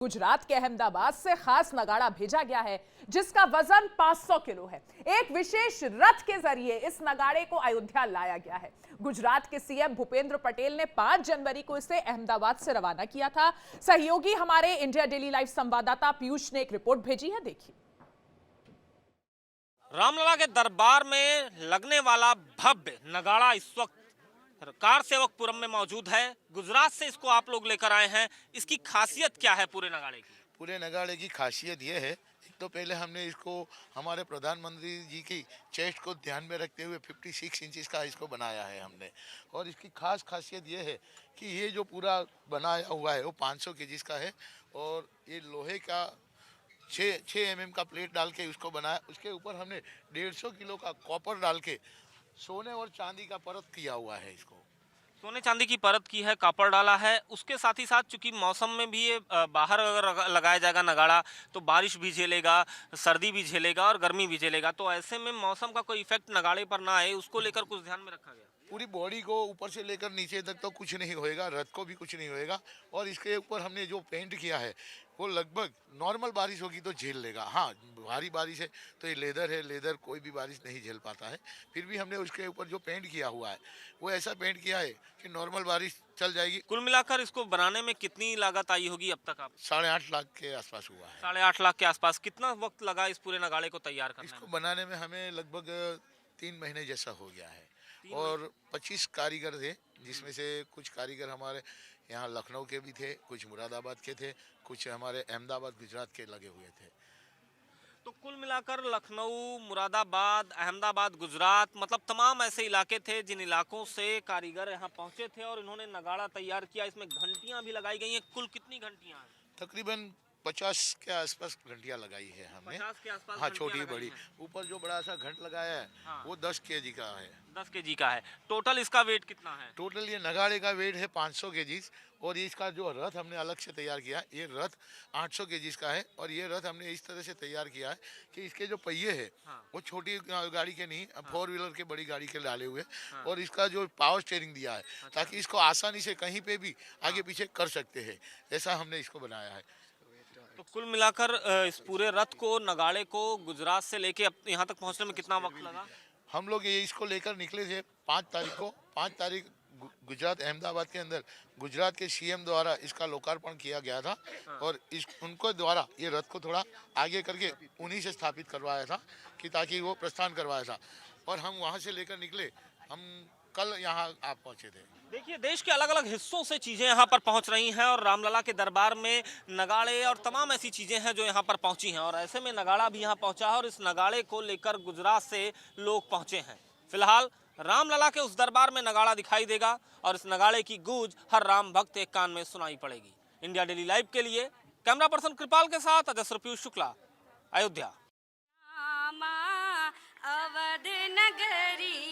गुजरात के अहमदाबाद से खास नगाड़ा भेजा गया है जिसका वजन 500 किलो है। एक विशेष रथ के जरिए इस नगाड़े को अयोध्या लाया गया है। गुजरात के सीएम भूपेंद्र पटेल ने 5 जनवरी को इसे अहमदाबाद से रवाना किया था। सहयोगी हमारे इंडिया डेली लाइव संवाददाता पीयूष ने एक रिपोर्ट भेजी है, देखिए। रामलला के दरबार में लगने वाला भव्य नगाड़ा इस वक्त कार सेवकपुरम में मौजूद है। गुजरात से इसको आप लोग लेकर आए हैं। इसकी खासियत क्या है पूरे नगाड़े की? पूरे नगाड़े की खासियत ये है, एक तो पहले हमने इसको हमारे प्रधानमंत्री जी की चेस्ट को ध्यान में रखते हुए 56 इंचेस का इसको बनाया है हमने। और इसकी खास खासियत ये है कि ये जो पूरा बनाया हुआ है वो 500 केजीज का है और ये लोहे का 6 mm का प्लेट डाल के उसको बनाया। उसके ऊपर हमने 150 किलो का कॉपर डाल के सोने और चांदी का परत किया हुआ है। इसको सोने चांदी की परत की है, कापड़ डाला है। उसके साथ ही साथ चूंकि मौसम में भी ये बाहर अगर लगाया जाएगा नगाड़ा तो बारिश भी झेलेगा, सर्दी भी झेलेगा और गर्मी भी झेलेगा। तो ऐसे में मौसम का कोई इफेक्ट नगाड़े पर ना आए, उसको लेकर कुछ ध्यान में रखा गया। पूरी बॉडी को ऊपर से लेकर नीचे तक तो कुछ नहीं होएगा, रथ को भी कुछ नहीं होएगा। और इसके ऊपर हमने जो पेंट किया है वो लगभग नॉर्मल बारिश होगी तो झेल लेगा। हाँ, भारी बारिश है तो ये लेदर है, लेदर कोई भी बारिश नहीं झेल पाता है। फिर भी हमने उसके ऊपर जो पेंट किया हुआ है वो ऐसा पेंट किया है कि नॉर्मल बारिश चल जाएगी। कुल मिलाकर इसको बनाने में कितनी लागत आई होगी अब तक? आप 8.5 लाख के आसपास हुआ है। 8.5 लाख के आसपास। कितना वक्त लगा इस पूरे नगाड़े को तैयार करने इसको में? बनाने में हमें लगभग 3 महीने जैसा हो गया है। और 25 कारीगर थे, जिसमें से कुछ कारीगर हमारे यहाँ लखनऊ के भी थे, कुछ मुरादाबाद के थे, कुछ हमारे अहमदाबाद गुजरात के लगे हुए थे। तो कुल मिलाकर लखनऊ, मुरादाबाद, अहमदाबाद, गुजरात, मतलब तमाम ऐसे इलाके थे जिन इलाकों से कारीगर यहाँ पहुंचे थे और इन्होंने नगाड़ा तैयार किया। इसमें घंटियां भी लगाई गई हैं। कुल कितनी घंटियां हैं? तकरीबन 50 के आसपास घंटियां लगाई है हमने। 50 के आसपास? हाँ, घंटियां छोटी लगाई बड़ी। हैं। ऊपर जो बड़ा सा घंट लगाया है हाँ। वो 10 केजी का है। 10 केजी का है। टोटल इसका वेट कितना है? टोटल ये नगाड़े का वेट है 500 केजीज। और इसका जो रथ हमने अलग से तैयार किया, ये रथ 800 केजीज का है। और ये रथ हमने इस तरह से तैयार किया है कि इसके जो पहिए है हाँ। वो छोटी गाड़ी के नहीं, 4 व्हीलर के बड़ी गाड़ी के डाले हुए। हाँ। और इसका जो पावर स्टीयरिंग दिया है ताकि इसको आसानी से कहीं पे भी आगे पीछे कर सकते हैं, ऐसा हमने इसको बनाया है। तो कुल मिलाकर इस पूरे रथ को, नगाड़े को गुजरात से लेके अब यहाँ तक पहुँचने में कितना वक्त लगा? हम लोग ये इसको लेकर निकले थे 5 तारीख को। 5 तारीख गुजरात अहमदाबाद के अंदर गुजरात के सीएम द्वारा इसका लोकार्पण किया गया था। और इस उनको द्वारा ये रथ को थोड़ा आगे करके उन्हीं से स्थापित करवाया था कि ताकि वो प्रस्थान करवाया था। और हम वहाँ से लेकर निकले, हम कल यहाँ आप पहुँचे थे। देखिए, देश के अलग अलग हिस्सों से चीज़ें यहाँ पर पहुँच रही हैं और रामलला के दरबार में नगाड़े और तमाम ऐसी चीज़ें हैं जो यहाँ पर पहुँची हैं। और ऐसे में नगाड़ा भी यहाँ पहुँचा है और इस नगाड़े को लेकर गुजरात से लोग पहुँचे हैं। फिलहाल रामलला के उस दरबार में नगाड़ा दिखाई देगा और इस नगाड़े की गूंज हर राम भक्त के कान में सुनाई पड़ेगी। इंडिया डेली लाइव के लिए कैमरा पर्सन कृपाल के साथ अजय पीयूष शुक्ला, अयोध्या। अवध नगरी